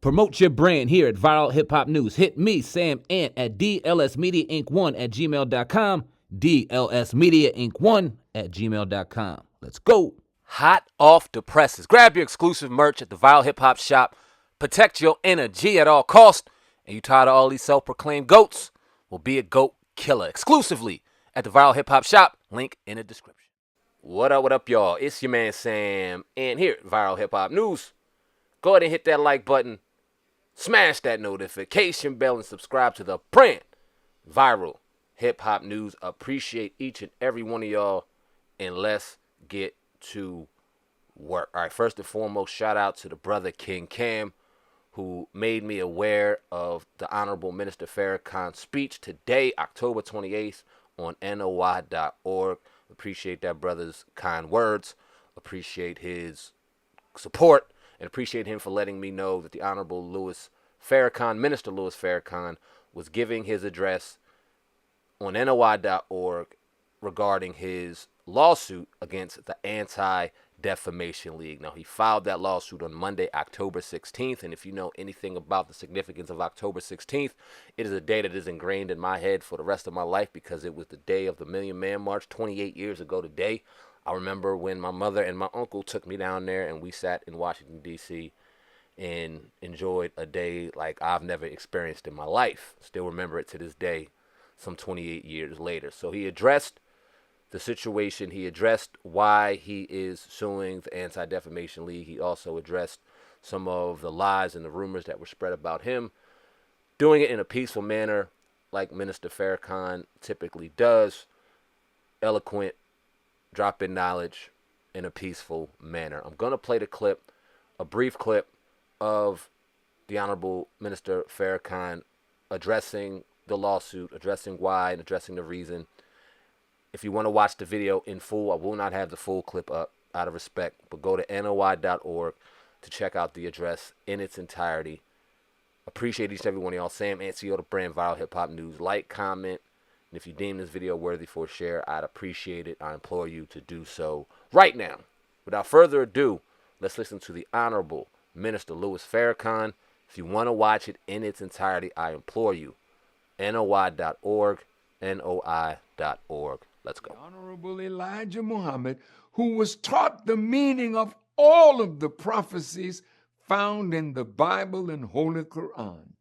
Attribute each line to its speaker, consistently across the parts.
Speaker 1: Promote your brand here at Viral Hip Hop News. Hit me, Sam Ant, at dlsmediainc1@gmail.com, dlsmediainc1@gmail.com. Let's go.
Speaker 2: Hot off the presses. Grab your exclusive merch at the Viral Hip Hop Shop. Protect your energy at all costs. And you tired of all these self-proclaimed goats? Well, be a goat killer exclusively at the Viral Hip Hop Shop. Link in the description. What up, y'all? It's your man Sam, and here at Viral Hip Hop News. Go ahead and hit that like button, smash that notification bell, and subscribe to the brand Viral Hip Hop News. Appreciate each and every one of y'all, and let's get to work. All right, first and foremost, shout out to the brother King Cam, who made me aware of the Honorable Minister Farrakhan's speech today, October 28th, on NOI.org. Appreciate that brother's kind words. Appreciate his support, and appreciate him for letting me know that the Honorable Louis Farrakhan, Minister Louis Farrakhan, was giving his address on NOI.org regarding his lawsuit against the Anti-Defamation League. Now, he filed that lawsuit on Monday, October 16th, and if you know anything about the significance of October 16th, it is a day that is ingrained in my head for the rest of my life because it was the day of the Million Man March 28 years ago today. I remember when my mother and my uncle took me down there and we sat in Washington, D.C. and enjoyed a day like I've never experienced in my life. Still remember it to this day, some 28 years later. So he addressed the situation. He addressed why he is suing the Anti-Defamation League. He also addressed some of the lies and the rumors that were spread about him, doing it in a peaceful manner like Minister Farrakhan typically does. Eloquent, dropping knowledge in a peaceful manner. I'm going to play the clip, a brief clip of the Honorable Minister Farrakhan addressing the lawsuit, addressing why, and addressing the reason. If you want to watch the video in full, I will not have the full clip up out of respect, but go to NOI.org to check out the address in its entirety. Appreciate each and every one of y'all. Sam Ancio, the brand Viral Hip Hop News. Like, comment, and if you deem this video worthy for a share, I'd appreciate it. I implore you to do so right now. Without further ado, let's listen to the Honorable Minister Louis Farrakhan. If you want to watch it in its entirety, I implore you. NOI.org, NOI.org. Let's go.
Speaker 3: Honorable Elijah Muhammad, who was taught the meaning of all of the prophecies found in the Bible and Holy Quran.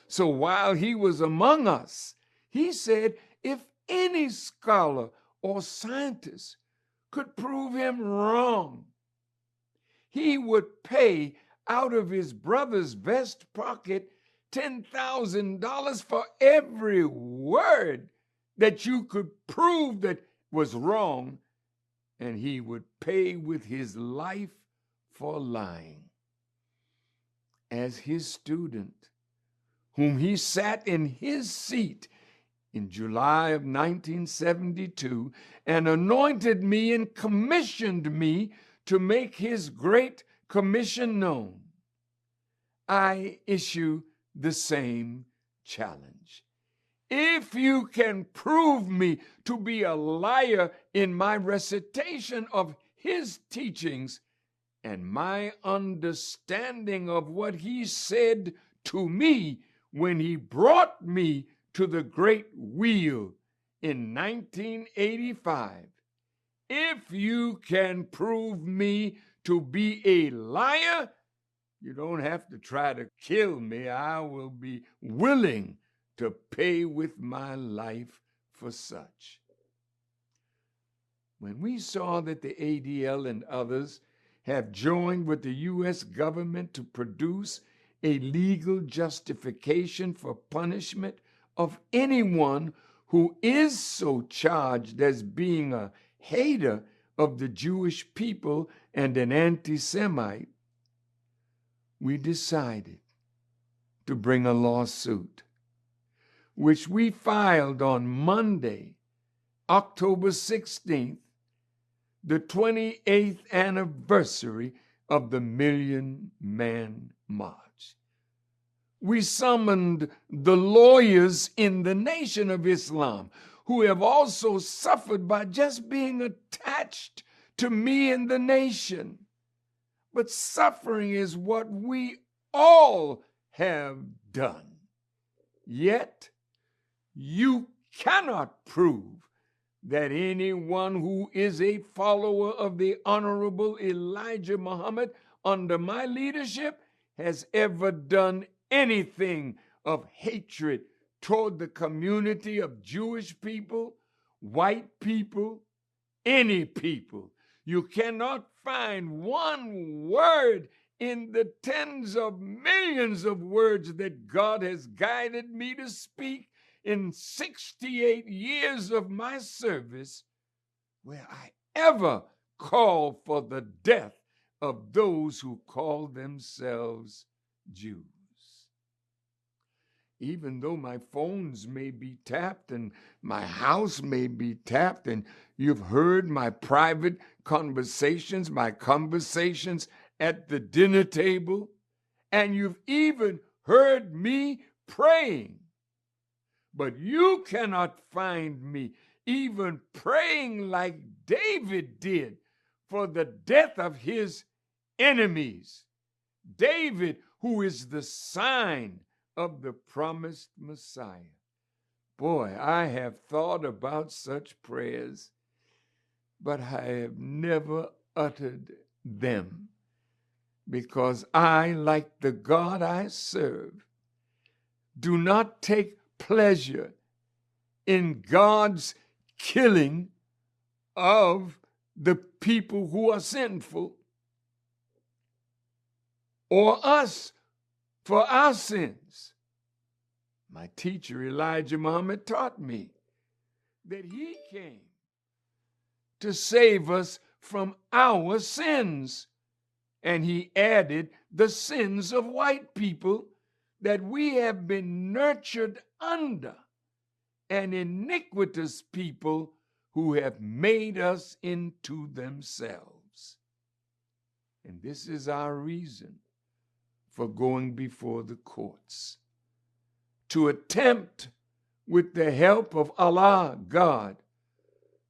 Speaker 3: So while he was among us, he said if any scholar or scientist could prove him wrong, he would pay out of his brother's vest pocket $10,000 for every word that you could prove that was wrong, and he would pay with his life for lying. As his student, whom he sat in his seat in July of 1972 and anointed me and commissioned me to make his great commission known, I issue the same challenge. If you can prove me to be a liar in my recitation of his teachings and my understanding of what he said to me when he brought me to the great wheel in 1985, if you can prove me to be a liar, you don't have to try to kill me. I will be willing to pay with my life for such. When we saw that the ADL and others have joined with the U.S. government to produce a legal justification for punishment of anyone who is so charged as being a hater of the Jewish people and an anti-Semite, we decided to bring a lawsuit, which we filed on Monday, October 16th, the 28th anniversary of the Million Man March. We summoned the lawyers in the Nation of Islam who have also suffered by just being attached to me and the nation. But suffering is what we all have done. Yet you cannot prove that anyone who is a follower of the Honorable Elijah Muhammad under my leadership has ever done anything of hatred toward the community of Jewish people, white people, any people. You cannot find one word in the tens of millions of words that God has guided me to speak in 68 years of my service where I ever call for the death of those who call themselves Jews. Even though my phones may be tapped and my house may be tapped, and you've heard my private conversations, my conversations at the dinner table, and you've even heard me praying, but you cannot find me even praying like David did for the death of his enemies. David, who is the sign of the promised Messiah. Boy, I have thought about such prayers, but I have never uttered them because I, like the God I serve, do not take pleasure in God's killing of the people who are sinful or us for our sins. My teacher, Elijah Muhammad, taught me that he came to save us from our sins. And he added the sins of white people that we have been nurtured under, an iniquitous people who have made us into themselves. And this is our reason for going before the courts, to attempt, with the help of Allah, God,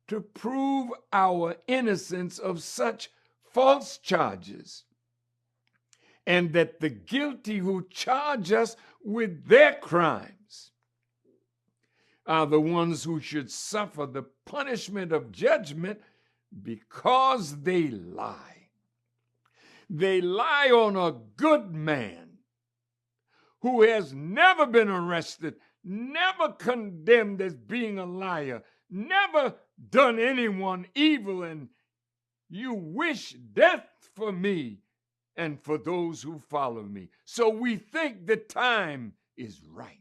Speaker 3: to prove our innocence of such false charges, and that the guilty who charge us with their crimes are the ones who should suffer the punishment of judgment because they lie. They lie on a good man who has never been arrested, never condemned as being a liar, never done anyone evil, and you wish death for me and for those who follow me. So we think the time is right.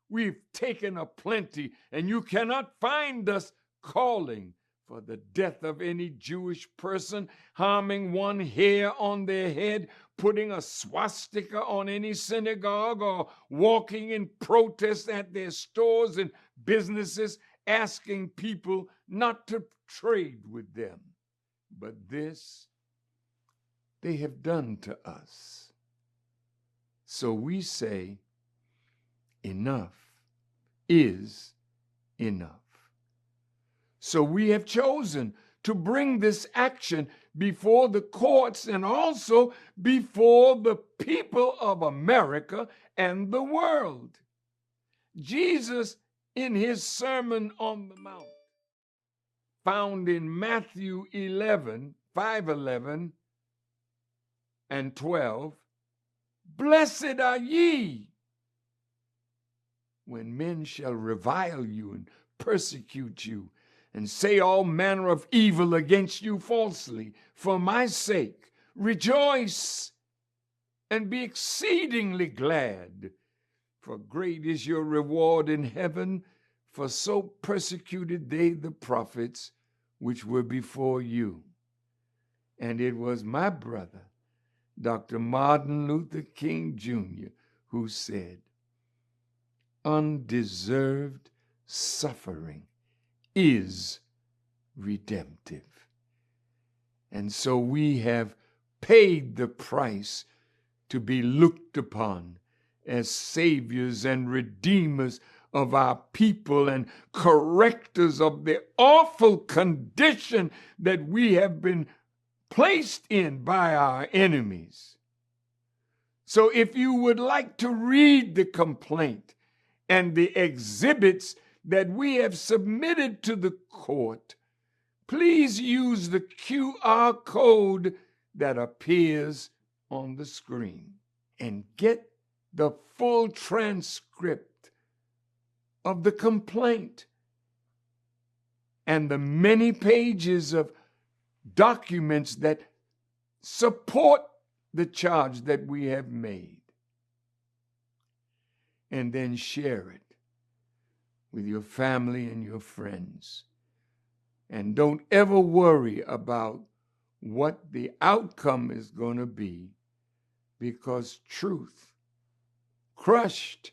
Speaker 3: We've taken a plenty, and you cannot find us calling for the death of any Jewish person, harming one hair on their head, putting a swastika on any synagogue, or walking in protest at their stores and businesses, asking people not to trade with them. But this they have done to us. So we say, enough is enough. So we have chosen to bring this action before the courts and also before the people of America and the world. Jesus, in his Sermon on the Mount, found in Matthew 5:11 and 12, blessed are ye when men shall revile you and persecute you and say all manner of evil against you falsely for my sake. Rejoice and be exceedingly glad, for great is your reward in heaven, for so persecuted they the prophets which were before you. And it was my brother, Dr. Martin Luther King Jr., who said, undeserved suffering is redemptive. And so we have paid the price to be looked upon as saviors and redeemers of our people and correctors of the awful condition that we have been placed in by our enemies. So if you would like to read the complaint and the exhibits that we have submitted to the court, please use the QR code that appears on the screen and get the full transcript of the complaint and the many pages of documents that support the charge that we have made. And then share it with your family and your friends. And don't ever worry about what the outcome is going to be, because truth, crushed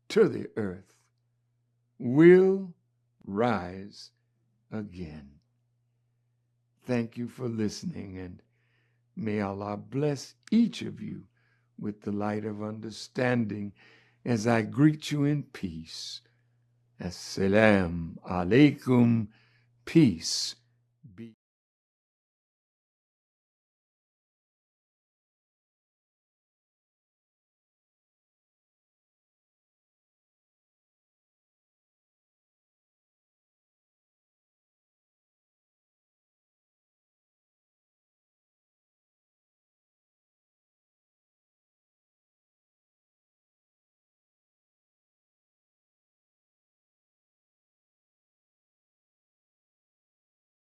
Speaker 3: to the earth, will rise again. Thank you for listening, and may Allah bless each of you with the light of understanding as I greet you in peace. Assalamu alaikum, peace